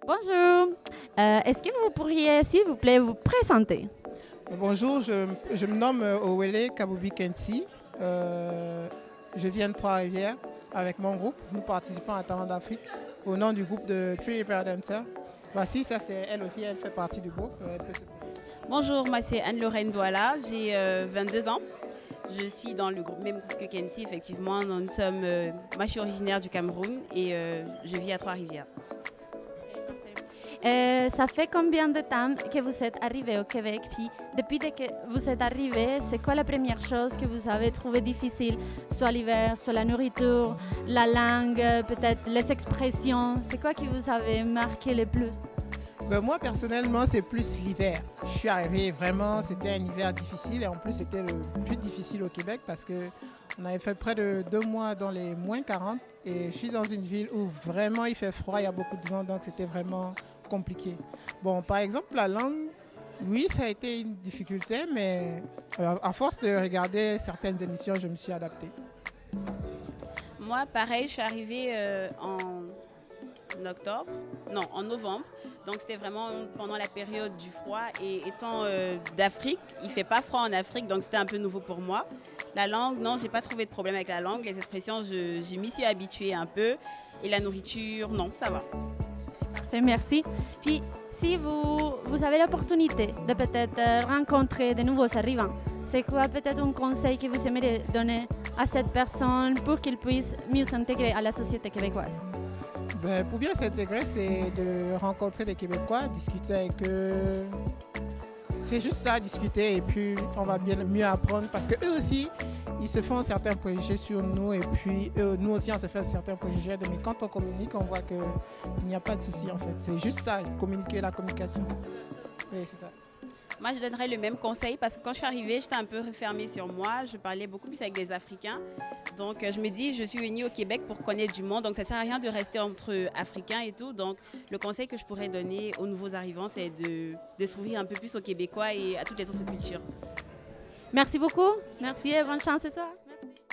Bonjour. Est-ce que vous pourriez, s'il vous plaît, vous présenter? Bonjour, je me nomme Owele Kaboubi Kensi. Je viens de Trois-Rivières avec mon groupe. Nous participons à Talent d'Afrique au nom du groupe de Three River Dancer. Voici, ça c'est elle aussi, elle fait partie du groupe. Elle peut se présenter. Bonjour, moi c'est Anne-Lorraine Douala, j'ai 22 ans. Je suis dans le même groupe que Kensi, effectivement. Nous sommes, moi je suis originaire du Cameroun et je vis à Trois-Rivières. Ça fait combien de temps que vous êtes arrivé au Québec? Puis depuis que vous êtes arrivé, c'est quoi la première chose que vous avez trouvé difficile? Soit l'hiver, soit la nourriture, la langue, peut-être les expressions. C'est quoi qui vous avait marqué le plus? Moi personnellement, c'est plus l'hiver. Je suis arrivé vraiment, c'était un hiver difficile et en plus c'était le plus difficile au Québec parce que on avait fait près de 2 mois dans les moins 40 et je suis dans une ville où vraiment il fait froid, il y a beaucoup de vent donc c'était vraiment compliqué. Bon, par exemple la langue, oui ça a été une difficulté mais à force de regarder certaines émissions, je me suis adapté. Moi pareil, je suis arrivée en novembre. Donc c'était vraiment pendant la période du froid et étant d'Afrique, il ne fait pas froid en Afrique, donc c'était un peu nouveau pour moi. La langue, non, j'ai pas trouvé de problème avec la langue. Les expressions, je m'y suis habituée un peu. Et la nourriture, non, ça va. Parfait, merci. Puis si vous avez l'opportunité de peut-être rencontrer de nouveaux arrivants, c'est quoi peut-être un conseil que vous aimeriez donner à cette personne pour qu'il puisse mieux s'intégrer à la société québécoise? Pour bien s'intégrer, c'est de rencontrer des Québécois, discuter avec eux. C'est juste ça, discuter et puis on va bien mieux apprendre parce qu'eux aussi, ils se font certains préjugés sur nous et puis nous aussi on se fait certains préjugés. Mais quand on communique, on voit qu'il n'y a pas de souci en fait. C'est juste ça, communiquer, la communication. Oui, c'est ça. Moi, je donnerais le même conseil parce que quand je suis arrivée, j'étais un peu refermée sur moi. Je parlais beaucoup plus avec des Africains. Donc, je me dis, je suis venue au Québec pour connaître du monde. Donc, ça ne sert à rien de rester entre Africains et tout. Donc, le conseil que je pourrais donner aux nouveaux arrivants, c'est de s'ouvrir un peu plus aux Québécois et à toutes les autres cultures. Merci beaucoup. Merci et bonne chance ce soir. Merci.